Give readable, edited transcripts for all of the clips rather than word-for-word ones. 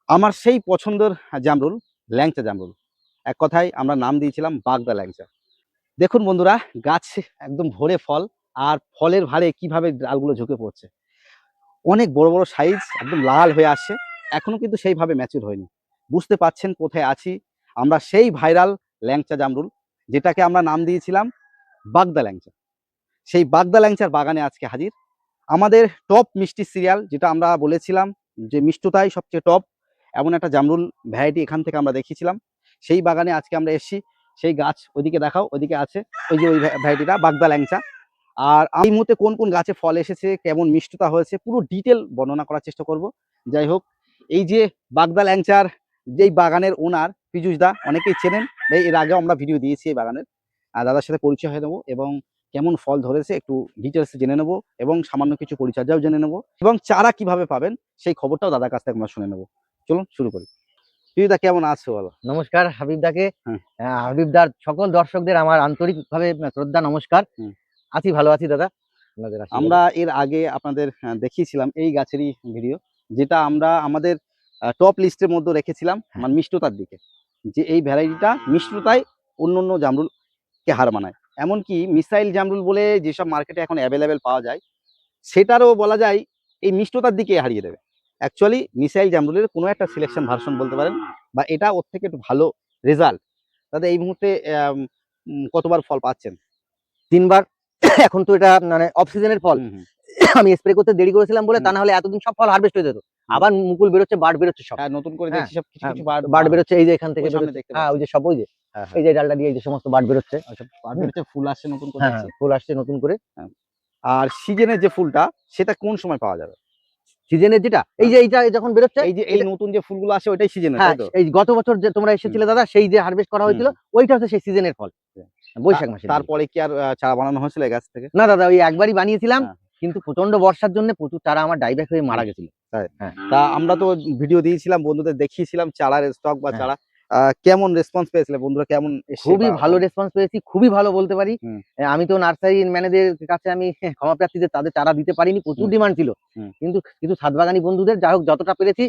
আমার সেই পছন্দের জামরুল, ল্যাংচা জামরুল। এক কথায় আমরা নাম দিয়েছিলাম বাগদা ল্যাংচা। দেখুন বন্ধুরা, গাছ একদম ভরে ফল, আর ফলের ভারে কিভাবে ডালগুলো ঝুঁকে পড়ছে। অনেক বড় বড় সাইজ, একদম লাল হয়ে আসছে। এখনো কিন্তু সেইভাবে ম্যাচিউর হয়নি। বুঝতে পাচ্ছেন কোথায় আছি? আমরা সেই ভাইরাল ল্যাংচা জামরুল, যেটাকে আমরা নাম দিয়েছিলাম বাগদা ল্যাংচা। সেই বাগদা ল্যাংচার বাগানে আজকে হাজির। আমাদের টপ মিষ্টি সিরিয়াল, যেটা আমরা বলেছিলাম যে মিষ্টতাই সবচেয়ে টপ, এমন একটা জামরুল ভ্যারাইটি এখান থেকে আমরা দেখিয়েছিলাম। সেই বাগানে আজকে আমরা এসেছি। সেই গাছ ওইদিকে দেখাও, ওইদিকে আছে ওই যে ওই ভ্যারাইটিটা বাগদা ল্যাংচা। আর এই মুহূর্তে কোন কোন গাছে ফল এসেছে, কেমন মিষ্টতা হয়েছে, পুরো ডিটেল বর্ণনা করার চেষ্টা করব। যাই হোক, এই যে বাগদা ল্যাংচার যেই বাগানের ওনার পীযূষ দা, অনেকেই চেনেন, এর আগেও আমরা ভিডিও দিয়েছি এই বাগানের। দাদার সাথে পরিচয় হয়ে নেবো এবং কেমন ফল ধরেছে একটু ডিটেলসে জেনে নেবো, এবং সামান্য কিছু পরিচর্যাও জেনে নেবো, এবং চারা কিভাবে পাবেন সেই খবরটাও দাদার কাছ থেকে আমরা শুনে নেবো। চলুন শুরু করি। পীযূষ দা কেমন আছো বলো? নমস্কার হাবিব দাকে। হ্যাঁ। হাবিব দার সকল দর্শকদের আমার আন্তরিকভাবে শ্রদ্ধা নমস্কার। আছি, ভালো আছি দাদা। আমরা এর আগে আপনাদের দেখিয়েছিলাম এই গাছেরই ভিডিও, যেটা আমরা আমাদের টপ লিস্টের মধ্যে রেখেছিলাম, মানে মিষ্টতার দিকে, যে এই ভ্যারাইটিটা মিষ্টতায় অন্য অন্য জামরুলকে হার মানায়। এমনকি মিসাইল জামরুল বলে যেসব মার্কেটে এখন অ্যাভেলেবেল পাওয়া যায়, সেটারও বলা যায় এই মিষ্টতার দিকে হারিয়ে দেবে। অ্যাকচুয়ালি মিসাইল জামরুলের কোনো একটা সিলেকশন ভার্সন বলতে পারেন, বা এটা ওর থেকে একটু ভালো রেজাল্ট। দাদা এই মুহূর্তে কতবার ফল পাচ্ছেন? 3 বার। এখন তো এটা মানে অফ সিজনের ফল। আমি স্প্রে করতে দেরি করেছিলাম বলে, তা না হলে এতদিন সব ফল হারভেস্ট হয়ে যেত। আবার মুকুল বেরোচ্ছে, বার্ড বেরোচ্ছে সব। হ্যাঁ, নতুন করে দেখছি সব কিছু কিছু বার্ড বেরোচ্ছে, এই যে এখান থেকে সামনে দেখতে হ্যাঁ, ওই যে সব, ওই যে এই যে ডালটা দিয়ে এই যে সমস্ত বার্ড বেরোচ্ছে। আচ্ছা, বার্ড বেরোচ্ছে, ফুল আসছে নতুন করে হ্যাঁ, দেখছি। ফুল আসছে নতুন করে। আর সিজনের যে ফুলটা, সেটা কোন সময় পাওয়া যাবে? সিজনের যেটা এই যে এইটা যখন বেরোচ্ছে, এই যে এই নতুন যে ফুলগুলো আসে ওইটাই সিজনের, হ্যাঁ, তাই তো? এই গত বছর যে তোমরা এসেছিলে দাদা, সেই যে হারভেস্ট করা হয়েছিল, ওইটা হচ্ছে সেই সিজনের ফল, বৈশাখ মাসে। তারপরে কি আর চারা বানানো হয়েছিল এই গাছ থেকে? না দাদা, ওই একবারই বানিয়েছিলাম, কিন্তু প্রচন্ড বর্ষার জন্য প্রচুর চারা আমার ডাইব্যাক হয়ে মারা গেছিল। তা আমরা তো ভিডিও দিয়েছিলাম, বন্ধুদের দেখিয়েছিলাম চারার স্টক বা চারা, কেমন রেসপন্স পেয়েছিল বন্ধুরা? কেমন? খুবই ভালো রেসপন্স পেয়েছি, খুবই ভালো বলতে পারি। আমি তো নার্সারি ম্যানেজারের কাছে আমি ক্ষমা প্রার্থী যে তাদের চারা দিতে পারিনি, প্রচুর ডিমান্ড ছিল, কিন্তু কিছু ছাদবাগানি বন্ধুদের যা হোক যতটা পেরেছি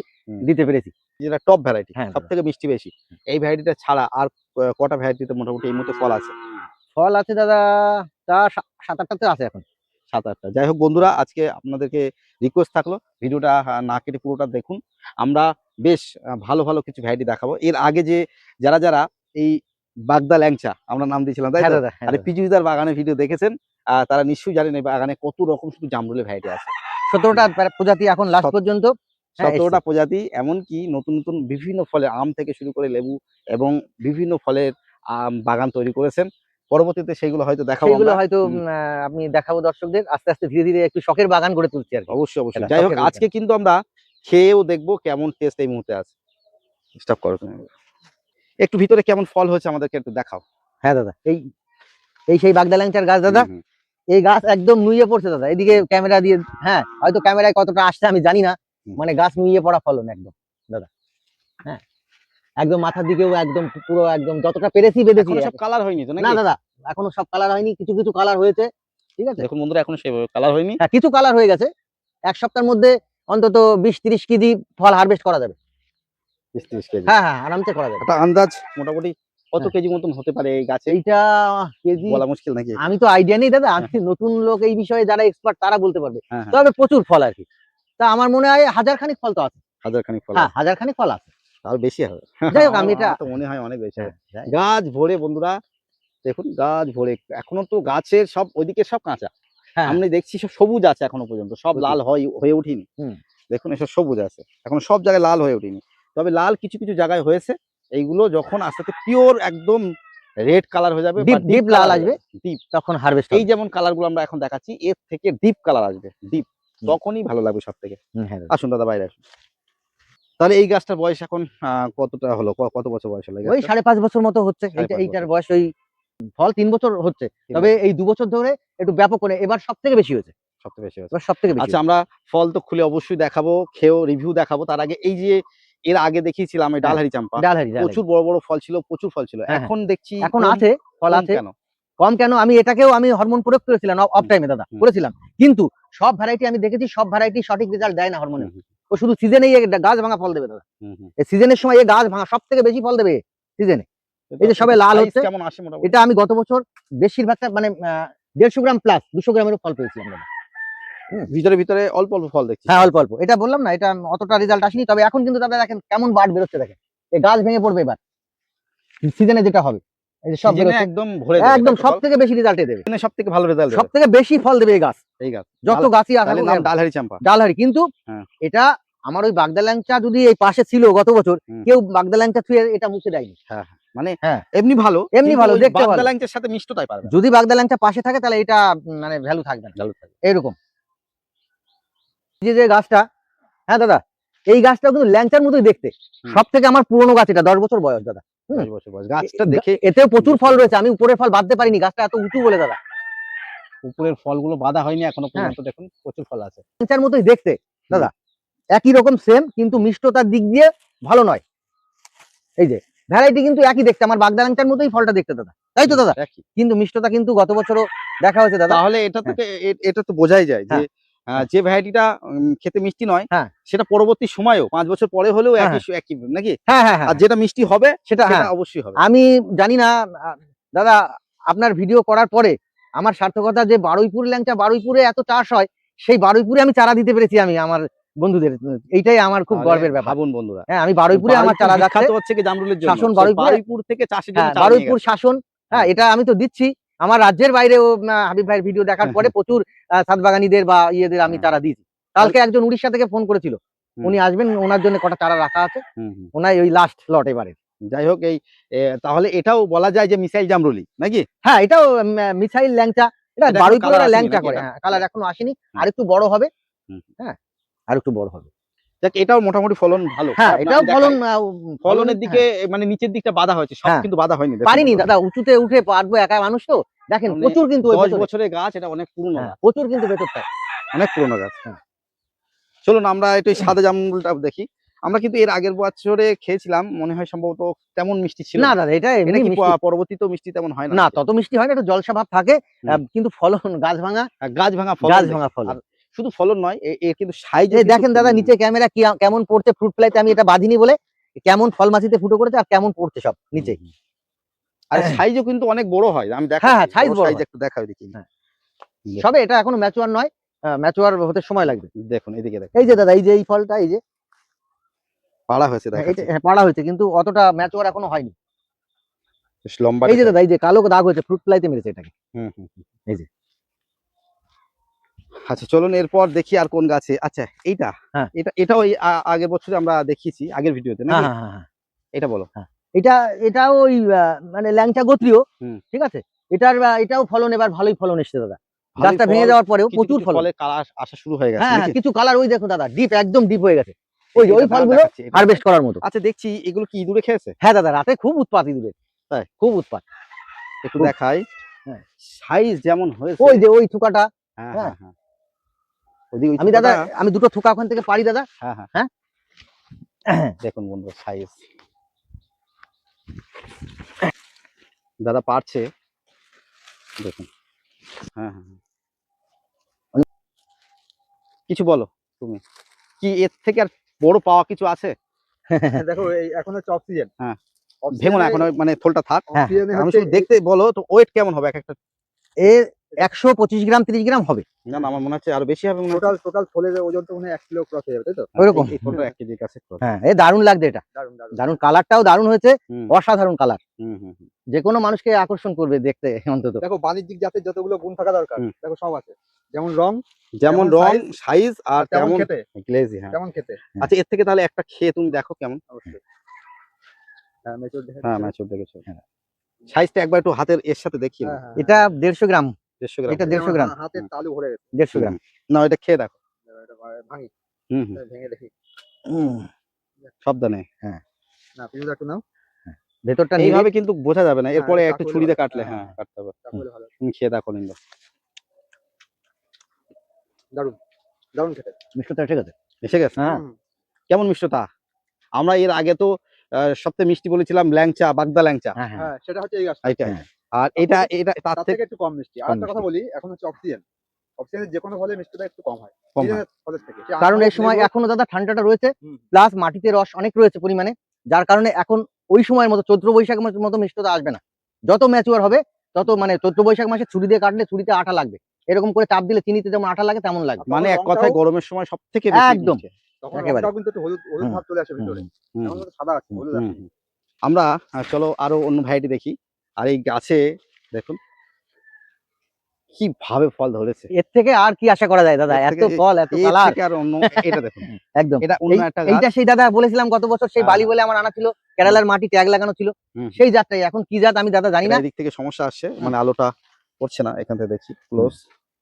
দিতে পেরেছি। যেটা টপ ভ্যারাইটি, সব থেকে মিষ্টি বেশি, এই ভ্যারাইটিটা ছাড়া আর কটা ভ্যারাইটিতে মোটামুটি এই মুহূর্তে ফল আছে? ফল আছে দাদা, তা 7-8টাতে আছে এখন, 7-8টা। যাই হোক বন্ধুরা, আজকে আপনাদেরকে রিকোয়েস্ট থাকলো ভিডিওটা না কেটে পুরোটা দেখুন। আমরা বেশ ভালো ভালো কিছু ভ্যারাইটি দেখাবো। এর আগে যে যারা যারা এই বাগদা ল্যাংচা আমরা নাম দিয়েছিলাম, তাই তো? আর পীযূষদার বাগানের ভিডিও দেখেছেন, তারা নিশ্চয়ই জানেন এই বাগানে কত রকম শুধু জামরুলের ভ্যারাইটি আছে। 17টা প্রজাতি এখন লাস্ট পর্যন্ত, 17টা প্রজাতি। এমনকি নতুন নতুন বিভিন্ন ফলের, আম থেকে শুরু করে লেবু এবং বিভিন্ন ফলের বাগান তৈরি করেছেন। পরবর্তীতে সেইগুলো হয়তো দেখাবো, সেগুলো হয়তো আমি দেখাবো দর্শকদের। আস্তে আস্তে ধীরে ধীরে একটু শখের বাগান গড়ে তুলছি আর কি। অবশ্যই অবশ্যই। যাই হোক, আজকে কিন্তু আমরা খেয়েও দেখবো কেমন টেস্ট এই মুহূর্তে আছে। স্টপ করো তুমি, একটু ভিতরে কেমন ফল হয়েছে আমাদেরকে একটু দেখাও। হ্যাঁ দাদা, এই সেই বাগদা ল্যাংচার গাছ দাদা। এই গাছ একদম নুয়ে পড়ছে দাদা, এদিকে ক্যামেরা দিয়ে, হ্যাঁ হয়তো ক্যামেরায় কতটা আসছে আমি জানি না, মানে গাছ নুয়ে পড়া ফলন একদম দাদা। হ্যাঁ, একদম মাথার দিকেও একদম পুরো একদম যতটা পেরেছি বেঁধেছি। সব কালার হয়নি তো নাকি? না দাদা, এখনো সব কালার হয়নি, কিছু কিছু কালার হয়েছে। ঠিক আছে, দেখুন বন্ধুরা, এখনো সেভাবে কালার হয়নি। হ্যাঁ, কিছু কালার হয়ে গেছে। এক সপ্তাহের মধ্যে অন্তত 20-30 কেজি ফল হারভেস্ট করা যাবে। 20-30 কেজি? হ্যাঁ হ্যাঁ, আরামসে করা যাবে। একটা আন্দাজ মোটামুটি কত কেজি মতন হতে পারে এই গাছে? এইটা কেজি বলা মুশকিল নাকি? আমি তো আইডিয়া নেই দাদা, আমি নতুন লোক, এই বিষয়ে যারা এক্সপার্ট তারা বলতে পারবে। তবে প্রচুর ফল আর কি। তা আমার মনে হয় 1000 খানিক ফল তো আছে। 1000 খানিক ফল? হ্যাঁ, 1000 খানিক ফল আছে, আর বেশি হবে। যাই হোক, আমি এটা তো মনে হয় অনেক বেশি হবে। গাছ ভরে বন্ধুরা, দেখুন গাছ ভরে। এখনো তো গাছের সব ওইদিকে সব কাঁচা, আমি দেখছি সব সবুজ আছে এখনো পর্যন্ত, সব লাল হয়ে উঠিনি। দেখুন এসব সবুজ আছে, এখন সব জায়গায় লাল হয়ে উঠিনি, তবে লাল কিছু কিছু জায়গায় হয়েছে। এইগুলো যখন আস্তে আস্তে পিওর একদম রেড কালার হয়ে যাবে, ডিপ লাল আসবে, ডিপ, তখন হারভেস্ট। এই যেমন কালার গুলো আমরা এখন দেখাচ্ছি, এর থেকে ডিপ কালার আসবে, ডিপ, তখনই ভালো লাগবে সব থেকে। আসুন দাদা, বাইরে আসুন। তাহলে এই গাছটার বয়স এখন কতটা হলো, কত বছর বয়স হলো? ওই 5.5 বছর মতো হচ্ছে। এইটার বয়স ওই ফল 3 বছর হচ্ছে, তবে এই 2 বছর ধরে একটু ব্যাপক করে এবার সব থেকে বেশি হয়েছে, সবথেকে বেশি হয়েছে। আচ্ছা, আমরা ফল তো খুলে অবশ্যই দেখাবো, খেয়েও রিভিউ দেখাবো। তার আগে এই যে এর আগে দেখিয়েছিলাম এই ডালহারি চাম্পা, প্রচুর বড় বড় ফল ছিল, প্রচুর ফল ছিল। এখন দেখছি এখন আছে, ফল আছে। কম কেন? আমি এটাকেও আমি হরমোন প্রয়োগ করেছিলাম অফ টাইমে দাদা, করেছিলাম, কিন্তু সব ভ্যারাইটি আমি দেখেছি, সব ভ্যারাইটি সঠিক রেজাল্ট দেয় না হরমোনে। ও শুধু সিজনেই গাছ ভাঙা ফল দেবে দাদা। হুম, হুম। এই সিজনের সময় এই গাছ ভাঙা সব থেকে বেশি ফল দেবে সিজনে। এই যে সবে এটা লাল size হচ্ছে, কেমন আসে মোটামুটি? এটা আমি গত বছর বেশিরভাগটা মানে 150 গ্রাম প্লাস 200 গ্রামেরও ফল পেয়েছিলাম দাদা। ভিতরে ভিতরে অল্প অল্প ফল দেখছি। হ্যাঁ, অল্প অল্প। এটা বললাম না, এটা অতটা রেজাল্ট আসেনি, তবে এখন কিন্তু দাদা দেখেন কেমন বাট বেরোচ্ছে, দেখেন এই গাছ ভেঙে পড়বে এবার সিজনে যেটা হবে। এই যে সব সিজনে বেরোচ্ছে, একদম ভরে দেবে, একদম তাই তো সব ফল? থেকে বেশি রেজাল্টে দেবে, সিজনে সবথেকে ভালো রেজাল্ট সব দেবে থেকে বেশি ফল দেবে এই গাছ, এই গাছ। যত গাছই তাহলে থাকুক। নাম ডালহারি চাম্পা। ডালহারি কিন্তু হ্যাঁ। এটা আমার ওই বাগদা ল্যাংচা যদি এই পাশে ছিল গত বছর, হুম। কেউ বাগদা ল্যাংচা ছুঁয়ে এটা মুখে দেয়নি। হ্যাঁ, হ্যাঁ। মানে হ্যাঁ, এমনি ভালো, এমনি কিন্তু ভালো, ওই দেখতে বাগদা ভালো। ল্যাংচার সাথে মিষ্টতাই পারবে না। যদি বাগদা ল্যাংচা পাশে থাকে তাহলে এটা মানে ভ্যালু থাকবে না, ভালো থাকবে। এরকম। এই যে গাছটা, হ্যাঁ দাদা, এই গাছটা কিন্তু ল্যাংচার মতোই দেখতে। হুম। সব থেকে আমার পুরনো গাছ, এটা 10 বছর বয়স দাদা। 10 বছর বয়স। গাছটা দেখে এতেও প্রচুর ফল রয়েছে, আমি উপরের ফল বাঁধতে পারিনি, গাছটা এত উঁচু বলে দাদা। উপরের ফলগুলো বাঁধা হয়নি এখনো হ্যাঁ। পর্যন্ত, দেখুন প্রচুর ফল আছে। ল্যাংচার মতোই দেখতে দাদা, একই রকম সেম, কিন্তু মিষ্টতার দিক দিয়ে ভালো নয়। এই যে ভ্যারাইটি কিন্তু একই দেখতে, আমার বাগদা ল্যাংচার মতোই ফলটা দেখতে দাদা, তাই তো দাদা? একই। কিন্তু মিষ্টতা কিন্তু গত বছরও দেখা হয়েছে দাদা। তাহলে এটা থেকে এটা তো বোঝাই যায় যে হ্যাঁ। যে ভ্যারাইটিটা খেতে মিষ্টি নয়, হ্যাঁ। সেটা পরবর্তী সময়েও 5 বছর পরে হলেও হ্যাঁ, একই নাকি? হ্যাঁ, হ্যাঁ, হ্যাঁ। আর যেটা মিষ্টি হবে সেটা সেটা হ্যাঁ, অবশ্যই হবে। আমি জানি না দাদা, আপনার ভিডিও করার পরে আমার সার্থকতা যে বারুইপুর ল্যাংচা, বারুইপুরে এত চাষ হয়, সেই বারুইপুরে আমি চারা দিতে পেরেছি আমি আমার বন্ধুদের। এইটাই আমার খুব তাহলে গর্বের ব্যাপার। ভাবুন বন্ধুরা, হ্যাঁ, আমি বারুইপুরে আমার চারা যাচ্ছে। বিখ্যাত হচ্ছে কি জামরুলের জন্য। শাসন সেই বারুইপুরে, বারুইপুর থেকে চাষের জন্য হ্যাঁ, চারা নিয়ে বারুইপুর গেছে। শাসন। হ্যাঁ, এটা আমি তো দিচ্ছি। আমার রাজ্যের বাইরেও হাবিব ভাইয়ের ভিডিও দেখার পরে প্রচুর সাতবাগানীদের বা ইয়েদের আমি চারা দিয়েছি। কালকে একজন উড়িষ্যা থেকে ফোন করেছিল, উনি আসবেন, ওনার জন্য কটা চারা রাখা আছে, ওনার ওই লাস্ট লট এবারে। যাই হোক, তাহলে এটাও বলা যায় যে মিসাইল জামরুলি নাকি? হ্যাঁ, এটাও মিসাইল ল্যাংচা। এটা এটা এখনো বারুইপুরে colour আসেনি ল্যাংচা নাকি করে। এটা? হ্যাঁ, কালার এখনো আসেনি, হুম। আরেকটু বড় হবে। হুম। হ্যাঁ, আরেকটু বড় হবে। দেখ, এটাও মোটামুটি ফলন ভালো। হ্যাঁ, আমি এটাও দেখাই। ফলন ফলনের দিকে মানে নিচের দিকটা বাঁধা হয়েছে, সব হ্যাঁ, কিন্তু বাঁধা হয়নি। দেখুন পারিনি বন্ধুরা। দাদা, উঁচুতে উঠে পারবো একা মানুষ তো। দেখেন মানে প্রচুর কিন্তু ওই 10 ভেতরে। বছরের গাছ, এটা অনেক পুরনো হ্যাঁ, গাছ, প্রচুর কিন্তু ভেতরটায়। অনেক পুরনো গাছ। হ্যাঁ। চলুন আমরা একটু এই সাদা জামরুলটা দেখি। আমরা কিন্তু এর আগের বছরে খেয়েছিলাম, মনে হয় সম্ভবত তেমন মিষ্টি ছিল না না। দাদা, এটা এটা এমনি কি মিষ্টি। পরবর্তীতেও মিষ্টি তেমন হয় না না, নাকি? তত মিষ্টি হয় না, একটু জলসা ভাব থাকে। হুম। কিন্তু ফলন গাছ ভাঙা, গাছ ভাঙা ফলন গাছ দেখি। ভাঙা ফলন। আর শুধু ফলন নয়, এর কিন্তু সাইজও এই কিন্তু দেখেন দাদা, নিচে ক্যামেরা কেমন পড়ছে, ফ্রুট ফ্লাইতে আমি এটা বাঁধিনি বলে কেমন ফল মাছিতে ফুটো করেছে আর কেমন পড়ছে সব নিচে। আর সাইজও কিন্তু অনেক বড় হয়। আমি হ্যাঁ, দেখাচ্ছি, size বড় সাইজ হয়। একটু দেখাই দেখি। হ্যাঁ। সবে এটা এখনো ম্যাচুয়ার নয়, ম্যাচুয়ার হতে সময় লাগবে। দেখুন এদিকে দেখুন। এই যে দাদা, এই যে এই ফলটা, এই যে পাড়া হয়েছে, এটা দেখাচ্ছি। পাড়া হয়েছে, কিন্তু অতটা ম্যাচুয়ার এখনো হয়নি। বেশ লম্বা। এই যে দাদা, এই যে কালো দাগ হয়েছে, ফ্রুট ফ্লাইতে মেরেছে এটাকে। হুম, হুম। এই যে আচ্ছা, চলুন এরপর দেখি আর কোন গাছে। আচ্ছা, এইটা, হ্যাঁ। এটাও এই আগের বছরে আমরা দেখিয়েছি, আগের ভিডিওতে হ্যাঁ, নাকি? হ্যাঁ, হ্যাঁ, হ্যাঁ। এটা বলো। এটাও ওই মানে ল্যাংচা গোত্রীয়। হুম। ঠিক আছে, এটাও ফলন এবার ভালোই ফলন এসছে দাদা। ভালোই গাছটা ভেঙে ফল, যাওয়ার পরেও কিছু প্রচুর কিছু ফলন। ফলের কালার আসা শুরু হয়ে গেছে হ্যাঁ, হ্যাঁ, নাকি? কিছু কালার ওই দেখো দাদা, ডিপ, একদম ডিপ হয়ে গেছে। ওই যে ওই এটা ফলগুলো দেখাচ্ছি, এটা হারভেস্ট করার মতো। আচ্ছা, দেখছি এগুলো কি ইঁদুরে খেয়েছে? হ্যাঁ দাদা, রাতে খুব উৎপাত ইঁদুরের, তাই? খুব উৎপাত। একটু খুব। দেখাই। হ্যাঁ। সাইজ যেমন হয়েছে। ওই যে ওই থুকাটা। হ্যাঁ, হ্যাঁ। হ্যাঁ, হ্যাঁ। ওই আমি দাদা, থোকাটা। আমি দুটো থুকা ওখান থেকে পারি দাদা। হ্যাঁ, হ্যাঁ। হ্যাঁ। দেখুন বন্ধুরা, সাইজ দাদা পারছে, দেখুন। হ্যাঁ, হ্যাঁ, হ্যাঁ। কিছু বলো তুমি, কি এর থেকে আর বড় পাওয়া কিছু আছে? দেখো, এই এখন হচ্ছে অফ সিজন। হ্যাঁ। অফ ভেঙো না সিজনে, এখন, মানে থোলটা থাক। হ্যাঁ, সিজনে আমি হচ্ছে শুধু দেখতে বলো তো, ওয়েট কেমন হবে এক একটা? এর 125 গ্রাম 30 গ্রাম হবে। না, না, আমার মনে হচ্ছে আরো বেশি হবে মনে হচ্ছে। টোটাল ফলের ওজন তো মনে হয় 1 কিলো ক্রস হয়ে যাবে, তাই তো? ওইরকম। এই থোলটা 1 কেজির কাছে cross। হ্যাঁ, এ দারুণ লাগছে এটা, দারুন দারুন। দারুণ কালারটাও দারুণ হয়েছে, হুম, অসাধারণ কালার, হুম, হুম, হুম। যে কোনো মানুষকে আকর্ষণ করবে দেখতে অন্তত। দেখো, বাণিজ্যিক জাতের যতগুলো গুণ থাকা দরকার, হুম। দেখো সব আছে। যেমন রং, যেমন যেমন রং, size, সাইজ আর তেমন তেমন খেতে, গ্লেজি। হ্যাঁ। তেমন খেতে। আচ্ছা, এর থেকে তাহলে একটা খেয়ে তুমি দেখো কেমন। অবশ্যই। হ্যাঁ, মেচুর দেখে। হ্যাঁ, ম্যাচিউর দেখেছো। সাইজটা একবার একটু হাতের এর সাথে দেখিয়ে হ্যাঁ, নাও। হ্যাঁ, এটা 150 গ্রাম, 150 গ্রাম এটা হবে। 150 গ্রাম, হাতের তালু ভরে গেছে। 150 গ্রাম। না, এটা খেয়ে দেখো। এটা ভাঙি, হুম, হুম। ভেঙে দেখি। সাবধানে। না, পিছু একটু নাও। ভেতরটা নিয়ে এইভাবে কিন্তু বোঝা যাবে না, হ্যাঁ, এরপরে একটু চাকু ছুরিতে হলে কাটলে। হ্যাঁ, হ্যাঁ, কাটতে হবে। তাহলে ভালো। তুমি খেয়ে দেখো নিন্দা। দারুন, দারুন খেতে। মিষ্টতা ঠিক আছে। এসে গেছে। হ্যাঁ, হুম। কেমন মিষ্টতা? আমরা এর আগে তো সবথেকে মিষ্টি বলেছিলাম ল্যাংচা, বাগদা ল্যাংচা। হ্যাঁ, হ্যাঁ, হ্যাঁ, সেটা হচ্ছে এই গাছটা। এইটাই। হ্যাঁ। আর এটা তার তার থেকে থেকে একটু কম মিষ্টি। আর একটা কথা মিষ্টি। বলি, এখন হচ্ছে অফ সিজন। অক্সিজেনের যে কোনো ফলে মিষ্টিটা একটু কম হয় কম হয়। সিজনের ফলের থেকে। সে আম কারণ হোক, এই সময় লেবু হোক, এখনো দাদা ঠান্ডাটা রয়েছে, হুম, প্লাস মাটিতে রস অনেক রয়েছে পরিমাণে, যার কারণে এখন ওই সময়ের মতো চৈত্র বৈশাখ মাসের মতো মিষ্টতা আসবে না। যত ম্যাচিওর হবে তত মানে চৈত্র বৈশাখ মাসে ছুরি দিয়ে কাটলে ছুরিতে আঠা লাগবে, এরকম করে চাপ দিলে চিনিতে যেমন আঠা লাগে তেমন লাগবে। তখন মানে এক রংটাও- কথায় গরমের সময় সব থেকে বেশি একদম। মিষ্টি। তখন একেবারে। রংটাও কিন্তু একটু হলুদ হলুদ হুম, ভাব চলে আসে হুম, ভিতরে। হুম, এখন কিন্তু সাদা আছে, হুম, হলুদ হুম, আসেনি। হুম। আমরা চলো আরো অন্য ভ্যারাইটি দেখি। আর এই গাছে দেখুন কিভাবে ফল ধরেছে। এর থেকে আর কি আশা করা যায় দাদা, এর এত থেকে ফল এত এর কালার। থেকে আর অন্য এটা দেখুন। একদম। এটা অন্য একটা গাছ। এইটা সেই দাদা বলেছিলাম গত বছর, সেই হ্যাঁ, বালি বলে আমার আনা ছিল, কেরালার মাটি ট্যাগ লাগানো ছিল, হুম। সেই জাতটাই। এখন কি জাত আমি দাদা জানি এটা না। এদিক থেকে সমস্যা আসছে, মানে আলোটা পড়ছে না এখান থেকে দেখছি ক্লোজ।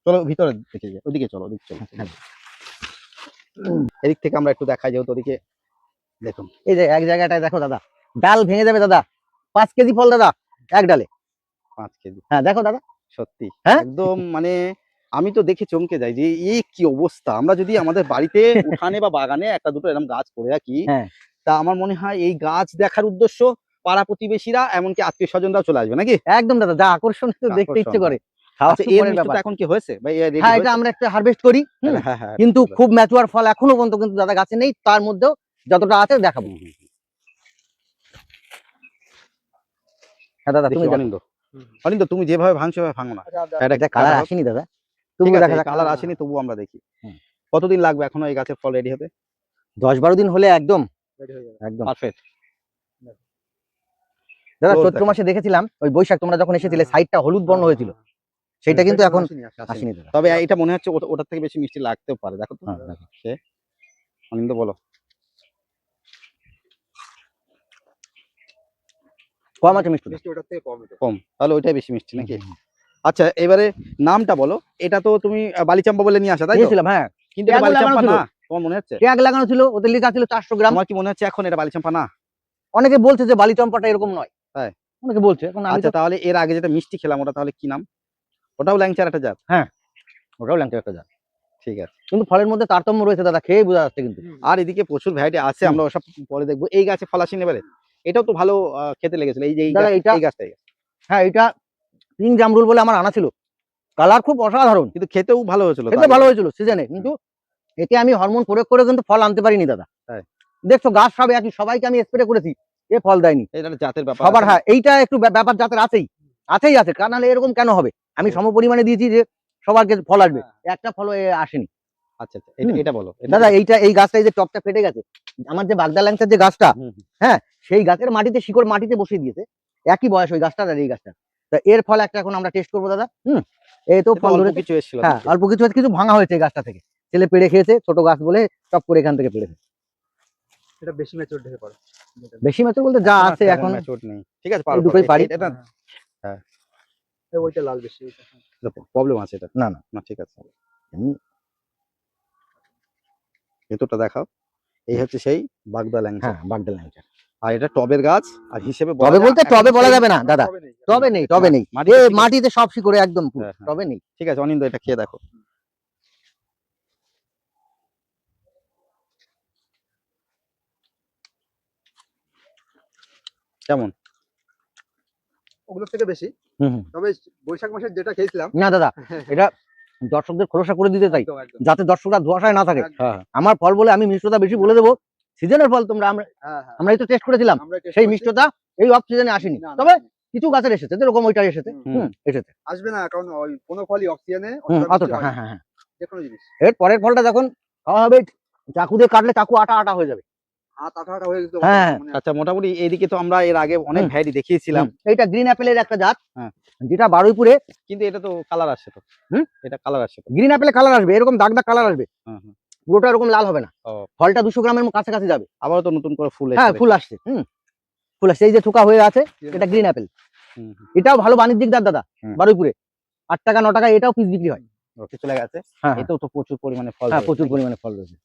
চলো ভিতরে দেখে যাই, ওদিকে চলো, ওদিকে চলো। হ্যাঁ। এদিক থেকে আমরা একটু দেখাই, যেহেতু ওদিকে দেখুন। এই যে এক জায়গাটায় দেখো দাদা, ডাল ভেঙে যাবে দাদা, 5 কেজি ফল দাদা এক ডালে। 5 কেজি হ্যাঁ দেখো দাদা। সত্যি হ্যাঁ? একদম মানে আমি তো দেখে চমকে যাই যে এই কি অবস্থা। আমরা যদি আমাদের বাড়িতে উঠানে বা বাগানে একটা দুটো এরকম গাছ করে রাখি, হ্যাঁ। তা আমার মনে হয় এই গাছ দেখার উদ্দেশ্য পাড়া প্রতিবেশীরা এমনকি আত্মীয় স্বজনরাও চলে আসবে নাকি? একদম দাদা, যা আকর্ষণ তো দেখতে আকর্ষণ, ইচ্ছে করে। হ্যাঁ। খাওয়া আচ্ছা তো এর পরের ব্যাপার। মিষ্টতা এখন কি হয়েছে বা রেডি হ্যাঁ, এটা হয়েছে? আমরা একটা হারভেস্ট করি, হ্যাঁ, হ্যাঁ, কিন্তু ঠিক বলেছো। খুব ম্যাচুয়ার ফল এখনো পর্যন্ত কিন্তু দাদা গাছে নেই, তার মধ্যেও যতটা আছে দেখাবো। হুম, হুম। হ্যাঁ দাদা দেখি তুমি দেখো। অনিন্দ, হুম। অনিন্দ তুমি যেভাবে ভাঙছো সেভাবে ভাঙো না। আচ্ছা, এটা এটা কাটা কালার হোক। আসেনি দাদা, ঠিক তবুও আছে, দেখা যাক। কালার আসেনি তবুও আমরা দেখি। হুম। কতদিন লাগবে এখনো এই গাছের ফল রেডি হতে? 10-12 দিন হলে একদম ready হয়ে যাবে। একদম। পারফেক্ট। দাদা Close চৈত্র দেখা। মাসে দেখেছিলাম ওই বৈশাখ তোমরা যখন এসেছিলে, হ্যাঁ, সাইডটা হলুদ বর্ণ হয়েছিল, সেটা কিন্তু এখন আসেনি দাদা। তবে এটা মনে হচ্ছে ওটার থেকে বেশি মিষ্টি লাগতেও পারে, দেখো তো। হ্যাঁ দেখো। সে অনিন্দ বলো। কম আছে মিষ্টি। মিষ্টি ওটার থেকে কম এটা। কম, তাহলে ওইটাই বেশি মিষ্টি নাকি? আচ্ছা এবারে নামটা বলো। এটা তো তুমি বালিচাম্পা বলে নিয়ে আসা তাই তো? নিয়েছিলাম, হ্যাঁ। কিন্তু এটা ট্যাগও বালিচাম্পা লাগানো ছিল। না, তোমার মনে হচ্ছে? ট্যাগ লাগানো ছিল, ওদের লেখা ছিল 400 গ্রাম। তোমার কি মনে হচ্ছে এখন এটা বালিচাম্পা না? অনেকে বলছে যে বালি চম্পাটা এরকম নয়, তাই? অনেকে বলছে। এখন আমি আচ্ছা তো তাহলে এর আগে যেটা মিষ্টি খেলাম ওটা তাহলে কি নাম? ওটাও ল্যাংচার একটা জাত? ওটাও ল্যাংচা একটা জাত, ঠিক আছে। কিন্তু ফলের মধ্যে তারতম্য রয়েছে দাদা, খেয়ে বোঝা যাচ্ছে কিন্তু। হুম। আর এদিকে প্রচুর ভ্যারাইটি আছে, হুম। আমরা ওসব পরে দেখবো। এই গাছে ফল আসেনি এবারে? এটাও তো ভালো খেতে লেগেছিল, এই যে এই দাদা গাছ, এটা, এই গাছটাই। হ্যাঁ এটা পিঙ্ক জামরুল বলে আমার আনা ছিল, কালার খুব অসাধারণ, কিন্তু খেতেও ভালো হয়েছিল তো খেতে আগে। ভালো হয়েছিল সিজনে, কিন্তু এতে আমি হরমোন প্রয়োগ করে কিন্তু ফল আনতে পারিনি দাদা। তাই? দেখছো গাছ সব একই, সবাইকে আমি স্প্রে করেছি, এ ফল দেয়নি। এটা একটা জাতের ব্যাপার সবার, আছে না? হ্যাঁ এইটা একটু ব্যাপার জাতের আছেই, আছে, কারণ নাহলে এরকম কেন হবে? আমি সম পরিমাণে দিয়েছি যে সবারকে ফল আসবে, একটা ফলও আসেনি। আচ্ছা আচ্ছা, এটা এটা বলো। দাদা এইটা, এই গাছটা এই যে টপটা ফেটে গেছে, আমার যে বাগদা ল্যাংচার যে গাছটা, হুম, হুম। হ্যাঁ সেই গাছের মাটিতে শিকড় মাটিতে বসিয়ে দিয়েছে, একই বয়স ওই গাছটার আর এই গাছটা। তা এর ফল একটা এখন আমরা টেস্ট করবো দাদা। এই তো এটা ফল অল্প ধরেছে। কিছু এসেছিল হ্যাঁ নাকি? অল্প কিছু আছে, কিছু ভাঙা হয়েছে এই গাছটা থেকে, ছেলে পেড়ে খেয়েছে, ছোট গাছ বলে টপ করে এখান থেকে পেড়েছে। এটা বেশি ম্যাচিউর ঢেকে পড়ে। বেশি মাত্র বলতে যা আছে এখন ম্যাচিউরড নেই। ঠিক আছে, এই পারো দুটোই পারি। এটা হ্যাঁ। ওইটা লাল বেশি ওইটা। প্রবলেম আছে এটা। না না না ঠিক আছে, এমনি ভেতরটা দেখাও। এই হচ্ছে সেই বাগদা ল্যাংচা। হ্যাঁ বাগদা ল্যাংচা। আর এটা টবের গাছ, আর হিসেবে বলা তবে যায় বলতে এখন টবে বলা সেই- যাবে না দাদা, তবে নেই। টবে নেই, মাটিতে এ শিকড়। মাটিতে সব শিকড়ে একদম পুরো, হ্যাঁ, হ্যাঁ। টবে নেই। ঠিক আছে অনিন্দ, এটা খেয়ে দেখো। কেমন? ওগুলোর থেকে বেশি। হুম হুম। তবে বৈশাখ মাসের যেটা খেয়েছিলাম না দাদা, এটা দর্শকদের খোলসা করে দিতে চাই, একদম একদম। যাতে দর্শকরা ধোঁয়াশায় না থাকে। একদম। হ্যাঁ আমার ফল বলে আমি মিষ্টতা বেশি বলে দেবো, সিজনের ফল তোমরা, আমরা হ্যাঁ, হ্যাঁ। আমরা এই তো টেস্ট করেছিলাম, আমরা taste সেই করছি। মিষ্টতা এই অফ সিজনে আসেনি, না, না, তবে না। কিছু গাছের এসেছে, যেরকম ওইটা এসেছে, হুম। এসেছে। আসবে না, কারণ ওই কোনো ফলই অক্সিজেনে অতটা, হ্যাঁ হ্যাঁ হ্যাঁ। যেকোনো জিনিস। এর পরের ফলটা যখন খাওয়া হবে, চাকু দিয়ে কাটলে চাকু আটা আটা হয়ে যাবে। হাত আঠা হয়ে যেত। হ্যাঁ। মানে আচ্ছা, মোটামুটি এইদিকে তো আমরা এর আগে অনেক ভ্যারাইটি দেখিয়েছিলাম, এইটা গ্রিন অ্যাপেলের একটা জাত, হ্যাঁ। যেটা বারুইপুরে। কিন্তু এটা তো কালার আসছে তো। হুম? এটা কালার আসছে তো। গ্রিন অ্যাপেলে কালার আসবে, এরকম দাগ দাগ কালার আসবে, হুম, হুম। পুরোটা এরকম লাল হবে না। ও, ফলটা 200 গ্রামের কাছাকাছি যাবে। আবারও তো নতুন করে ফুল হ্যাঁ এসেছে ফুল দেখছি। আসছে, ফুল আসছে, এই যে থোকা হয়ে আছে, এটা গ্রিন অ্যাপেল। হুম, হুম। এটাও ভালো বাণিজ্যিক জাত দাদা, হুম। বারুইপুরে 8 টাকা 9 টাকা এটাও পিস বিক্রি হয়। রোকে চলে গেছে। হ্যাঁ এতেও তো প্রচুর পরিমাণে ফল হ্যাঁ ধরেছে প্রচুর নাকি? পরিমাণে ফল রয়েছে।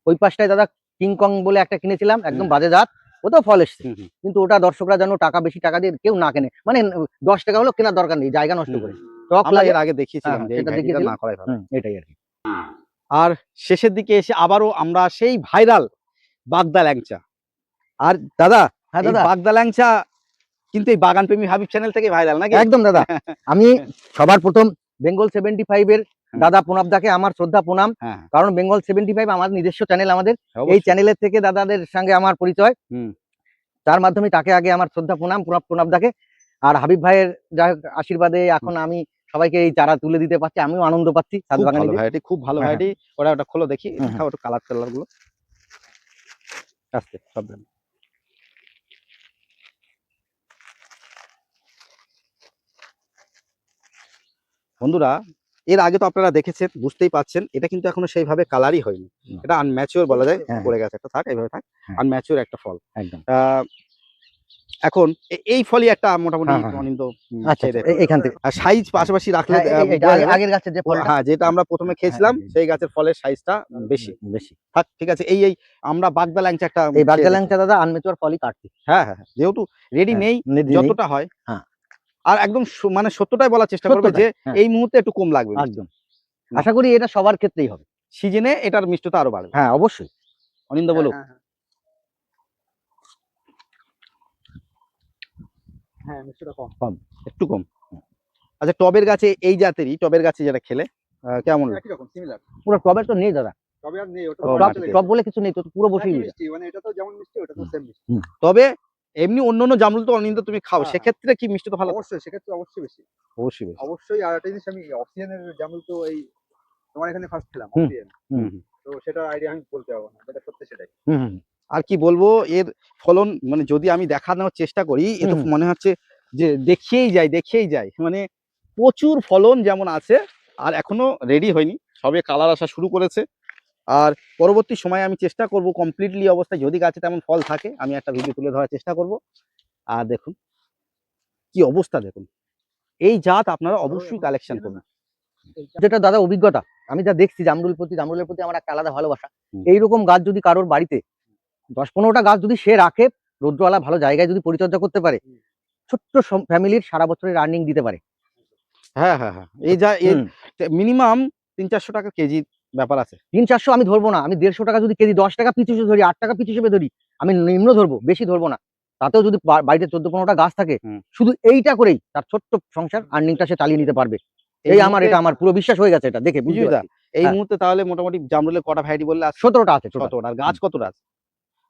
ওই পাশটায় দাদা কিংকং বলে একটা কিনেছিলাম, একদম বাজে জাত, ওটাও ফল এসছে, হুম, হুম। কিন্তু ওটা দর্শকরা যেন বেশি টাকা দিয়ে কেউ না কেনে, মানে 10 টাকা হলো কেনার দরকার নেই, জায়গা নষ্ট করে, টক আমরা লাগে। এর আগে দেখিয়েছিলাম হ্যাঁ, যে এই সেটা ভ্যারাইটিটা দেখিয়েছিলাম। না করাই ভালো। এটাই আর কি। আর শেষের দিকে এসে আবারও আমরা সেই ভাইরাল বাগদা ল্যাংচা। আর দাদা, হ্যাঁ এই দাদা বাগদা ল্যাংচা কিন্তু এই বাগান প্রেমী হাবিব চ্যানেল থেকে ভাইরাল নাকি? একদম দাদা, আমি সবার প্রথম বেঙ্গল 75 এর দাদা প্রণবদাকে আমার শ্রদ্ধা প্রণাম। হ্যাঁ কারণ বেঙ্গল 75 আমার নিজস্ব চ্যানেল, আমাদের এই অবশ্যই। চ্যানেলের থেকে দাদাদের সঙ্গে আমার পরিচয়। হুম। তার মাধ্যমে তাকে আগে আমার শ্রদ্ধা প্রণাম, প্রণবদাকে। আর হাবিব ভাইয়ের যা হোক আশীর্বাদে এখন আমি সবাইকে এই চারা তুলে দিতে পারছি, আমিও আনন্দ পাচ্ছি। খুব ভালো সাধুবাগানিদের। ভ্যারাইটি, খুব ভালো হ্যাঁ, ভ্যারাইটি। ওটা খোলো দেখি, হুম, দেখাও একটু কালার গুলো আস্তে সব দেন। বন্ধুরা এর আগে তো আপনারা দেখেছেন, বুঝতেই পাচ্ছেন এটা কিন্তু এখনো সেইভাবে কালারই হয়নি, হুম। এটা আনম্যাচিওর বলা যায়। হ্যাঁ, পড়ে গেছে একটা, থাক এইভাবে থাক, হ্যাঁ। আনম্যাচিওর একটা ফল। একদম। এখন এই ফলই একটা মোটামুটি হ্যাঁ, হ্যাঁ, হ্যাঁ। অনিন্দ আচ্ছা, খেয়ে আচ্ছা, দেখুন। এখান থেকে আর সাইজ পাশাপাশি রাখলে হ্যাঁ, এইটা বোঝা যাবে। আগের গাছের যে ফলটা হ্যাঁ, যেটা আমরা প্রথমে খেয়েছিলাম সেই গাছের ফলের সাইজটা বেশি। বেশি। থাক ঠিক আছে। এই আমরা বাগদা ল্যাংচা একটা এই বাগদা খেয়ে দেখি। ল্যাংচা দাদা আনমেচুয়ার ফলই কাটছি। হ্যাঁ হ্যাঁ হ্যাঁ, যেহেতু রেডি হ্যাঁ, নেই, নেই। যতটা হয়। হ্যাঁ। আর একদম মানে সত্যটাই বলার চেষ্টা করবে যে হ্যাঁ, এই মুহূর্তে একটু কম লাগবে মিষ্টি। একদম। আশা করি এটা সবার ক্ষেত্রেই হবে। সিজনে এটার মিষ্টতা আরো বাড়বে। হ্যাঁ, অবশ্যই। অনিন্দ বলুক। হ্যাঁ মিষ্টিটা কম। একটু কম। আচ্ছা, টবের গাছে এই জাতেরই টবের গাছে যেটা খেলে কেমন লাগে? একই রকম সিমিলার। পুরো টবের তো নেই দাদা। তবে আর নেই, ওটা ও, তো মাটিতে। চলে গেছে। টব বলে কিছু নেই, তো পুরো বসেই একই রয়েছে। মিষ্টি, মানে এটা তো যেমন মিষ্টি ওটা তো সেম মিষ্টি। তবে এমনি অন্য জামরুল তো অনিন্দ তুমি খাও, হ্যাঁ, সেক্ষেত্রে কি মিষ্টি তো ভালো? অবশ্যই সেক্ষেত্রে অবশ্যই বেশি। অবশ্যই বেশি। অবশ্যই। আর একটা জিনিস, আমি অক্সিজেনের জামরুল তো এই তোমার এখানে ফার্স্ট খেলাম হুম, অক্সিজেন। হুম। তো সেটার আইডিয়া আমি বলতে পারবো না, যেটা সত্যি সেটাই। হুম। আর কি বলবো, এর ফলন মানে যদি আমি দেখানোর চেষ্টা করি, এ তো হুম। মনে হচ্ছে যে দেখিয়েই যায়। মানে প্রচুর ফলন যেমন আছে, আর এখনো রেডি হয়নি, সবে কালার আসা শুরু করেছে। আর পরবর্তী সময়ে আমি চেষ্টা করব কমপ্লিটলি অবস্থায় যদি গাছে তেমন ফল থাকে আমি একটা ভিডিও তুলে ধরার চেষ্টা করব। আর দেখুন কি অবস্থা, দেখুন এই জাত আপনারা অবশ্যই কালেকশন করুন। যেটা দাদা অভিজ্ঞতা, আমি যা দেখছি জামরুলের প্রতি আমার একটা আলাদা ভালোবাসা। হুম। এইরকম গাছ যদি কারোর বাড়িতে 10-15টা গাছ যদি সে রাখে, রৌদ্রওয়ালা ভালো জায়গায় যদি পরিচর্যা করতে পারে, ছোট্ট ফ্যামিলির সারা বছরের আর্নিং দিতে পারে। হ্যাঁ হ্যাঁ হ্যাঁ, এই যা এর হুম। মিনিমাম 300-400 টাকা কেজি ব্যাপার আছে। 300-400 আমি ধরবো না, আমি 150 টাকা যদি কেজি, 10 টাকা পিস হিসেবে ধরি, 8 টাকা পিস হিসেবে ধরি, আমি নিম্ন ধরবো, বেশি ধরবো না। তাতেও যদি বাড়িতে 14-15টা গাছ থাকে, হুম। শুধু এইটা করেই তার ছোট্ট সংসার আর্নিংটা সে চালিয়ে নিতে পারবে। এই এই মুহূর্তে আমার পুরো বিশ্বাস হয়ে গেছে, এটা দেখে বুঝতে বিজয়দা, পারছি। এই হ্যাঁ। মুহূর্তে তাহলে মোটামুটি জামরুলের কটা ভ্যারাইটি বললে আছে? 17টা আছে টোটাল। 17টা। আর গাছ কতটা আছে?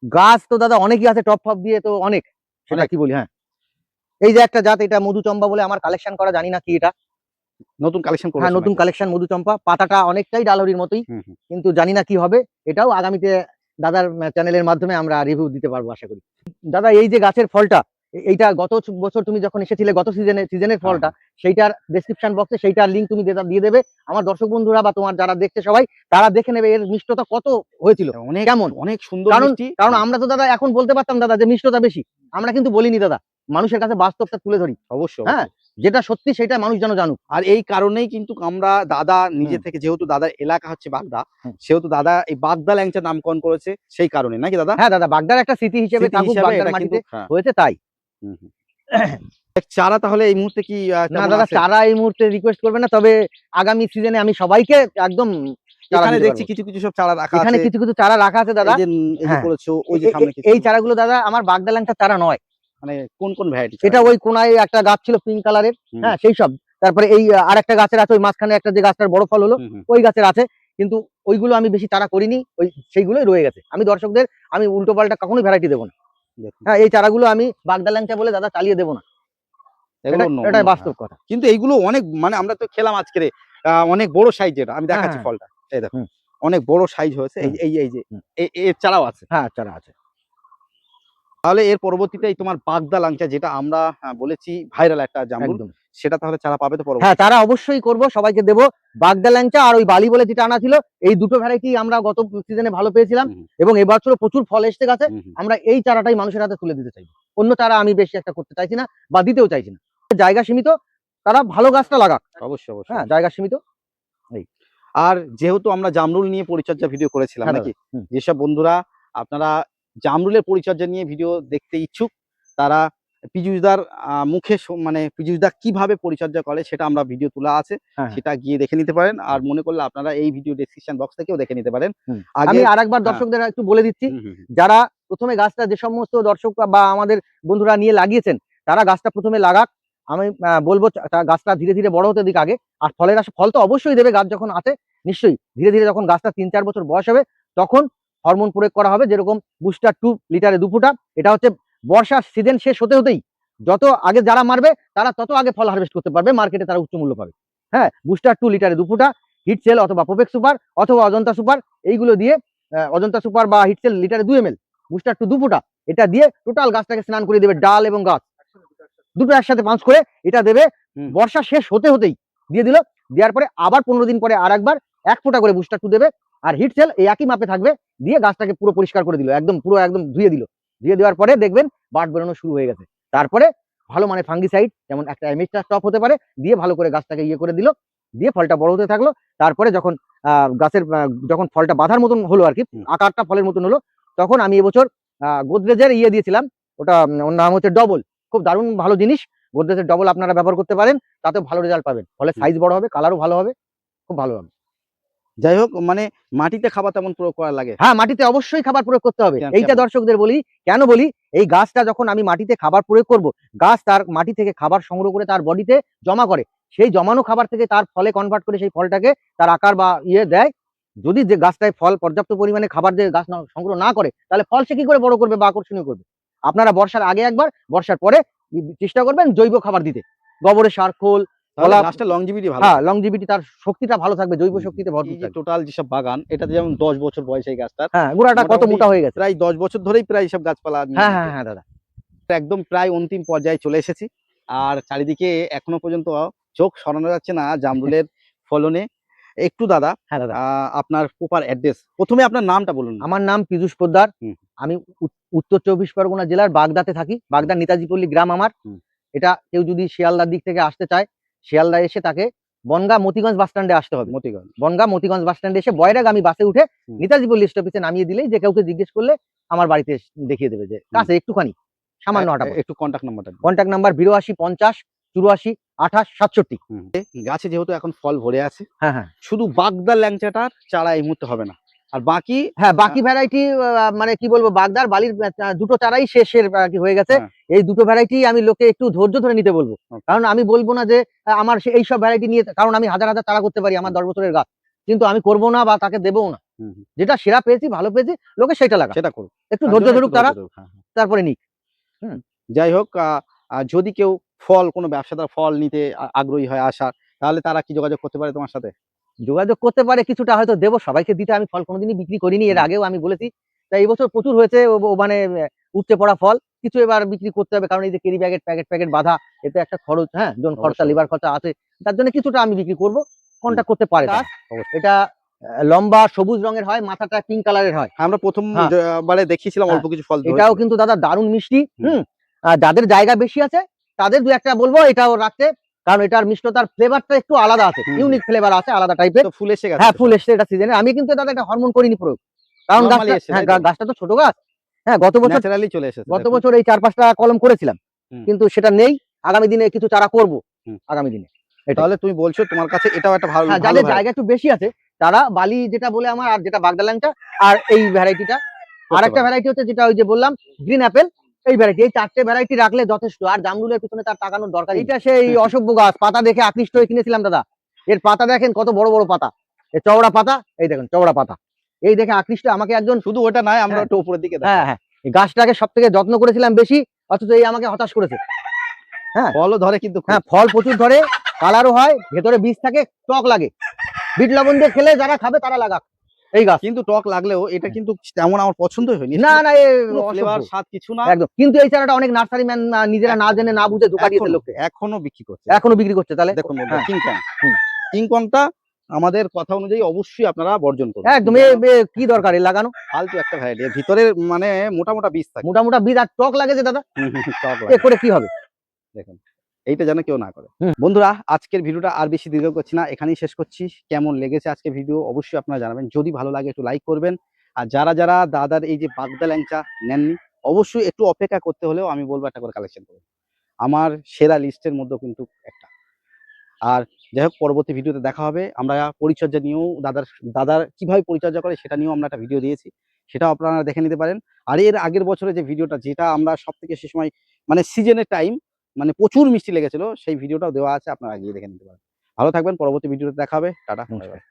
গাছ তো দাদা অনেকই আছে, টপ ফপ দিয়ে তো অনেক, সেটা অনেক। কি বলি। হ্যাঁ, এই যে একটা জাত, এটা মধুচম্পা বলে, আমার কালেকশন করা, জানি না কি এটা। নতুন কালেকশন হ্যাঁ, করেছেন নতুন নাকি? কালেকশন মধুচম্পা, পাতাটা অনেকটাই ডালহরির মতোই, হুম হুম। কিন্তু জানি না কি হবে। এটাও আগামীতে দাদার চ্যানেলের মাধ্যমে আমরা রিভিউ দিতে পারবো আশা করি। দাদা এই যে গাছের ফলটা, এইটা গত বছর তুমি যখন এসেছিলে, গত সিজনের ফলটা, সেইটার ডেসক্রিপশন বক্সে সেইটার লিঙ্ক তুমি দিয়ে দেবে। আমার দর্শক বন্ধুরা বা তোমার যারা দেখছে সবাই, তারা দেখে নেবে এর মিষ্টতা কত হয়েছিল, অনেক কেমন। অনেক সুন্দর কারণ মিষ্টি। আমরা তো দাদা এখন বলতে পারতাম দাদা যে মিষ্টতা বেশি, আমরা কিন্তু বলিনি দাদা, মানুষের কাছে বাস্তবটা তুলে ধরি। অবশ্যই হ্যাঁ, অবশ্যই। যেটা সত্যি সেটা মানুষ যেন জানুক। আর এই কারণেই কিন্তু আমরা দাদা নিজে থেকে, যেহেতু দাদার এলাকা হচ্ছে বাগদা, হুম। সেহেতু দাদা এই বাগদা ল্যাংচা নামকরণ করেছে সেই কারণে, নাকি দাদা? হ্যাঁ দাদা, বাগদার একটা স্মৃতি হিসেবে স্মৃতি থাকুক, হিসাবে বাগদার এটা কিন্তু, মাটিতে হ্যাঁ। হয়েছে তাই। হুম হুম। চারা তাহলে এই মুহূর্তে কি না তেমন দাদা, আছে? চারা এই মুহূর্তে রিকোয়েস্ট করবে না, তবে আগামী সিজনে আমি সবাইকে একদম চারা এখানে দিতে দেখছি পারবো। কিছু কিছু সব চারা রাখা এখানে আছে। কিছু কিছু চারা রাখা আছে দাদা। এই যে হ্যাঁ, করেছো, ওই যে সামনে কিছু, এই চারাগুলো দাদা আমার বাগদা ল্যাংচার চারা নয়। মানে কোন ভ্যারাইটি? এটা ওই কোনায় একটা গাছ ছিল পিঙ্ক কালারের, হুম। হ্যাঁ সেই সব। তারপরে এই আরেকটা গাছের আছে, ওই মাঝখানে একটা যে গাছটার বড় ফল হলো, হুম হুম। ওই গাছের আছে। কিন্তু ওইগুলো আমি বেশি চারা করিনি, ওই সেইগুলোই রয়ে গেছে। আমি দর্শকদের আমি উল্টো পাল্টা কখনোই ভ্যারাইটি দেবো না। দেখুন হ্যাঁ, এই চারাগুলো আমি বাগদা ল্যাংচা বলে দাদা চালিয়ে দেবো না, এগুলো অন্য এটাই অন্য, বাস্তব কথা। কিন্তু এইগুলো অনেক, মানে আমরা তো খেলাম আজকে, অনেক বড় সাইজ, যেটা আমি দেখাচ্ছি হ্যাঁ, ফলটা, এই দেখো হুম। অনেক বড় সাইজ হয়েছে। এই হুম। এই যে হুম। এর চারাও আছে। হ্যাঁ, চারা আছে। তাহলে এর পরবর্তীতে এই তোমার বাগদা ল্যাংচা, যেটা আমরা বলেছি ভাইরাল একটা জামরুল, একদম। সেটা তাহলে চারা পাবে তো হ্যাঁ, পরবর্তীতে? তারা অবশ্যই করব, সবাইকে দেবো। বাগদা ল্যাংচা আর ওই বালি বলে যেটা আনা ছিল, এই দুটো ভ্যারাইটি আমরা গত সিজনে ভালো পেয়েছিলাম, হুম হুম। এবং এবছরও প্রচুর ফল এসছে গাছে। হুম হুম। আমরা এই চারাটাই মানুষের হাতে তুলে দিতে চাই, অন্য চারা আমি বেশি একটা করতে চাইছি না বা দিতেও চাইছি না। জায়গা সীমিত, তারা ভালো গাছটা লাগাক। অবশ্যই অবশ্যই। হ্যাঁ, জায়গা সীমিত। আর যেহেতু আমরা জামরুল নিয়ে পরিচর্যা ভিডিও করেছিলাম, হ্যাঁ নাকি? দাদা। হুম। যেসব বন্ধুরা আপনারা জামরুলের পরিচর্যা নিয়ে ভিডিও দেখতে ইচ্ছুক, তারা পীযূষদার মুখে মানে পীযূষদা কিভাবে পরিচর্যা করে সেটা আমরা ভিডিও তোলা আছে, হ্যাঁ। সেটা গিয়ে দেখে নিতে পারেন। আর মনে করলে আপনারা এই ভিডিও ডেসক্রিপশন বক্স থেকেও দেখে নিতে পারেন। হুম। আগে আমি আরেকবার হ্যাঁ। দর্শকদের একটু বলে দিচ্ছি, হুম হুম হুম। যারা প্রথমে গাছটা, যে সমস্ত দর্শক বা আমাদের বন্ধুরা নিয়ে লাগিয়েছেন, তারা গাছটা প্রথমে লাগাক, আমি বলবো গাছটা ধীরে ধীরে বড় হতে দিক আগে। আর ফল তো অবশ্যই দেবে, গাছ যখন আছে নিশ্চয়ই ধীরে ধীরে যখন গাছটা 3-4 বছর বয়স হবে তখন হরমোন প্রয়োগ করা হবে, যেরকম বুস্টার 2 লিটারে 2 ফুটা। এটা হচ্ছে বর্ষার সিজন শেষ হতে হতেই, যত আগে যারা মারবে তারা তত আগে ফল হারভেস্ট করতে পারবে, মার্কেটে তারা উচ্চ মূল্য পাবে। হ্যাঁ, বুস্টার 2 লিটারে 2 ফুটা, হিটসেল অথবা পোপেক সুপার অথবা অজন্তা সুপার, এইগুলো দিয়ে অজন্তা সুপার বা হিটসেল লিটারে 2 ml, বুস্টার 2 2 ফুটা, এটা দিয়ে টোটাল গাছটাকে স্নান করে দেবে, ডাল এবং গাছ দুটো একসাথে পাঁচ করে এটা দেবে। বর্ষা শেষ হতে হতেই দিয়ে দিল, দেওয়ার পরে আবার 15 দিন পরে আর একবার 1 ফোঁটা করে বুস্টার 2 দেবে। আর হিটসেল এই একই মাপে থাকবে, দিয়ে গাছটাকে পুরো পরিষ্কার করে দিল, একদম পুরো একদম ধুয়ে দিল। ধুয়ে দেওয়ার পরে দেখবেন বাট বেরোনো শুরু হয়ে গেছে। তারপরে ভালো মানে ফাঙ্গিসাইড, যেমন একটা এমিস্টা টপ হতে পারে, দিয়ে ভালো করে গাছটাকে ইয়ে করে দিল, দিয়ে ফলটা বড় হতে থাকলো। তারপরে যখন গাছের যখন ফলটা বাঁধার মতন হলো আর কি, আকারটা ফলের মতন হলো, তখন আমি এবছর গোদরেজের ইয়ে দিয়েছিলাম, ওটা ওর নাম হচ্ছে ডবল। খুব দারুণ ভালো জিনিস, গোদরেজের ডবল আপনারা ব্যবহার করতে পারেন, তাতে ভালো রেজাল্ট পাবেন। ফলে সাইজ বড় হবে, কালারও ভালো হবে, খুব ভালো হবে। যাই হোক, মানে মাটিতে খাবার তেমন প্রয়োগ করা লাগে? হ্যাঁ, মাটিতে অবশ্যই খাবার প্রয়োগ করতে হবে। কেন- এইটা কেন? দর্শকদের বলি, কেন বলি, এই গাছটা যখন আমি মাটিতে খাবার প্রয়োগ করব, গাছ তার মাটি থেকে খাবার সংগ্রহ করে তার বডিতে জমা করে, সেই জমানো খাবার থেকে তার ফলে কনভার্ট করে সেই ফলটাকে তার আকার বা ইয়ে দেয়। যদি যে গাছটায় ফল পর্যাপ্ত পরিমাণে খাবার যে গাছ সংগ্রহ না করে, তাহলে ফল সে কি করে বড় করবে বা আকর্ষণীয় করবে? আপনারা বর্ষার আগে একবার, বর্ষার পরে চেষ্টা করবেন জৈব খাবার দিতে, গোবরের সার, খোল, তাহলে কলা। গাছটা লংজিভিটি ভালো হ্যাঁ, থাকবে। লংজিভিটি, তার শক্তিটা ভালো থাকবে, জৈব শক্তিতে এই ভরপুর যে থাকবে। টোটাল যেসব বাগান, এটাতে যেমন 10 বছর বয়স এই গাছটার, হ্যাঁ, গোড়াটা কত মোটামুটি মোটা হয়ে গেছে। প্রায় 10 বছর ধরেই প্রায় সব গাছপালা নিয়ে হ্যাঁ নিচ্ছে। হ্যাঁ হ্যাঁ দাদা। একদম প্রায় অন্তিম পর্যায়ে চলে এসেছি। আর চারিদিকে এখনো পর্যন্ত চোখ সরানো যাচ্ছে না জামরুলের ফলনে। একটু দাদা, হ্যাঁ দাদা, আপনার প্রপার অ্যাড্রেস, প্রথমে আপনার নামটা বলুন। আমার নাম পীযূষ পোদ্দার। হুম। আমি উত্তর 24 পরগনা জেলার বাগদাতে থাকি। বাগদা নেতাজিপল্লী গ্রাম আমার। হুম। এটা কেউ যদি শিয়ালদার দিক থেকে আসতে চায়, শিয়ালদা এসে তাকে বনগাঁ মতিগঞ্জ বাস স্ট্যান্ডে আসতে হবে। মতিগঞ্জ। বনগাঁ মতিগঞ্জ বাস স্ট্যান্ডে এসে বয়রাগামী বাসে উঠে হুম। নেতাজিপল্লী স্টপেজে নামিয়ে দিলেই, যে কাউকে জিজ্ঞেস করলে আমার বাড়িতে দেখিয়ে দেবে, যে কাছে একটুখানি সামান্য হাঁটা পথ। একটু কন্টাক্ট নাম্বারটা দিন। Contact number 82 50 84 28 67। গাছে যেহেতু এখন ফল ভরে আছে, হ্যাঁ হ্যাঁ শুধু বাগদা ল্যাংচাটার চারা এই মুহূর্তে হবে না, আর বাকি হ্যাঁ, বাকি ভ্যারাইটি মানে কি বলবো, বাগদার বালির দুটো চারাই শেষের কি হয়ে গেছে। হ্যাঁ। এই দুটো ভ্যারাইটি আমি লোকে একটু ধৈর্য ধরে নিতে বলবো, Okay. কারণ আমি বলবো না যে আমার এই সব ভ্যারাইটি নিয়ে, কারণ আমি হাজার হাজার চারা করতে পারি, আমার 10 বছরের গাছ, কিন্তু আমি করবো না বা তাকে দেবও না। হুম, হুম, যেটা সেরা পেয়েছি, ভালো পেয়েছি, লোকে সেটা লাগা, সেটা করুন। একটু তার ধৈর্য জন্য ধরুক একটু তারা, ধৈর্য ধরুন। হ্যাঁ, হ্যাঁ। তারপরে নিক। যাই হোক, যদি কেউ ফল, কোনো ব্যবসাদার ফল নিতে আগ্রহী হয় আসার, তাহলে তারা কি যোগাযোগ করতে পারে তোমার সাথে? যোগাযোগ করতে পারে, কিছুটা হয়তো দেবো, সবাইকে দিতে আমি ফল কোনোদিনই বিক্রি করিনি, এর হুম। আগেও আমি বলেছি। তাই এই বছর প্রচুর হয়েছে, মানে উপচে পড়া ফল, কিছু এবার বিক্রি করতে হবে, কারণ এই যে কেরি প্যাকেট বাঁধা, এতে একটা খরচ, হ্যাঁ, জন খরচা, অবশ্যই। লেবার খরচা আছে, তার জন্য কিছুটা আমি বিক্রি করব, কন্টাক্ট করতে পারে তারা। অবশ্যই। এটা লম্বা সবুজ রঙের হয়, মাথাটা পিঙ্ক কালারের হয়। আমরা প্রথম হ্যাঁ। বারে দেখিয়েছিলাম হ্যাঁ। অল্প কিছু ফল এটাও ধরেছিল। কিন্তু দাদা দারুণ মিষ্টি। হুম। যাদের জায়গা বেশি আছে তাদের দু একটা বলবো এটাও রাখতে, কারণ এটার মিষ্টতার ফ্লেভারটা একটু আলাদা আছে, হুম। ইউনিক ফ্লেভার আছে, আলাদা টাইপের। তো ফুল এসে গেছে হ্যাঁ, তো ফুল সব। এসছে এটা সিজনে। আমি কিন্তু দাদা এটা হরমোন করিনি প্রয়োগ, কারণ Normally গাছটা, এসছে, হ্যাঁ, তাই তো? গাছটা তো ছোট গাছ। হ্যাঁ, গত বছর ন্যাচারালি চলে এসেছে। গত দেখুন। বছর এই 4-5টা কলম করেছিলাম, হুম। কিন্তু সেটা নেই। আগামী দিনে কিছু চারা করব, হুম। আগামী দিনে। এটাই। তাহলে তুমি বলছো তোমার কাছে এটাও একটা ভালো হ্যাঁ, ভালো যাদের variety জায়গা একটু বেশি আছে তারা বালি যেটা বলে আমার, আর যেটা বাগদা ল্যাংচা, আর এই ভ্যারাইটিটা, করতে আর একটা পারো। ভ্যারাইটি হচ্ছে যেটা ওই যে বললাম গ্রিন অ্যাপেল, এই ভ্যারাইটি, এই 4টে ভ্যারাইটি রাখলে যথেষ্ট। আর জামরুলের পিছনে তার তাকানোর দরকার। এটা সেই অসভ্য গাছ, পাতা দেখে আকৃষ্ট হয়ে কিনেছিলাম দাদা। এর পাতা দেখেন কত বড় বড় পাতা, এই চওড়া পাতা, এই দেখেন চওড়া পাতা, এই দেখে আকৃষ্ট আমাকে একজন। শুধু ওটা নয়, আমরা হ্যাঁ। একটু উপরের দিকে হ্যাঁ হ্যাঁ, এই গাছটাকে সব থেকে যত্ন করেছিলাম বেশি, অথচ এই আমাকে হতাশ করেছে। ফলও ধরে কিন্তু খুব। হ্যাঁ, ফল প্রচুর ধরে, কালারও হয়, ভেতরে বীজ থাকে, টক লাগে। বিট লবণ দিয়ে খেলে যারা খাবে তারা লাগাক এই গাছ। কিন্তু টক লাগলেও এটা কিন্তু তেমন আমার পছন্দই হয়নি। না না, ফ্লেভার অসভ্য। স্বাদ কিছু না। একদম। কিন্তু এই চারাটা অনেক নার্সারি ম্যান নিজেরা না জেনে না বুঝে ধোকা দিয়েছে লোককে, এখনো বিক্রি করছে। এখনো বিক্রি করছে। তাহলে দেখুন হ্যাঁ, কিংকং, হুম। কিংকংটা আমাদের কথা অনুযায়ী অবশ্যই আপনারা বর্জন করুন। একদম। কি দরকার এর লাগানো? ফালতু একটা ভ্যারাইটি, এর ভিতরে মানে মোটা মোটা বীজ থাকে। মোটা মোটা বীজ, আর টক লাগে যে দাদা, টক এ লাগে। করে কি হবে? দেখুন, এইটা যেন কেউ না করে। হুম। বন্ধুরা, আজকের ভিডিওটা আর বেশি দীর্ঘ করছি না, এখানেই শেষ করছি। কেমন লেগেছে আজকের ভিডিও অবশ্যই আপনারা জানাবেন। যদি ভালো লাগে একটু লাইক করবেন। আর যারা যারা দাদার এই যে বাগদা ল্যাংচা নেননি, অবশ্যই একটু অপেক্ষা করতে হলেও আমি বলবো একটা করে কালেকশন করুন। আমার সেরা লিস্টের মধ্যেও কিন্তু একটা। আর যাই হোক, পরবর্তী ভিডিওতে দেখা হবে। আমরা পরিচর্যা নিয়েও দাদার কিভাবে পরিচর্যা করে সেটা নিয়েও আমরা একটা ভিডিও দিয়েছি, সেটাও আপনারা দেখে নিতে পারেন। আর এর আগের বছরে যে ভিডিওটা, যেটা আমরা সব থেকে সে সময় মানে সিজনের টাইম, মানে প্রচুর মিষ্টি লেগেছিল, সেই ভিডিওটাও দেওয়া আছে, আপনারা গিয়ে দেখে নিতে পারেন। ভালো থাকবেন, পরবর্তী ভিডিওতে দেখা হবে, টাটা। নমস্কার।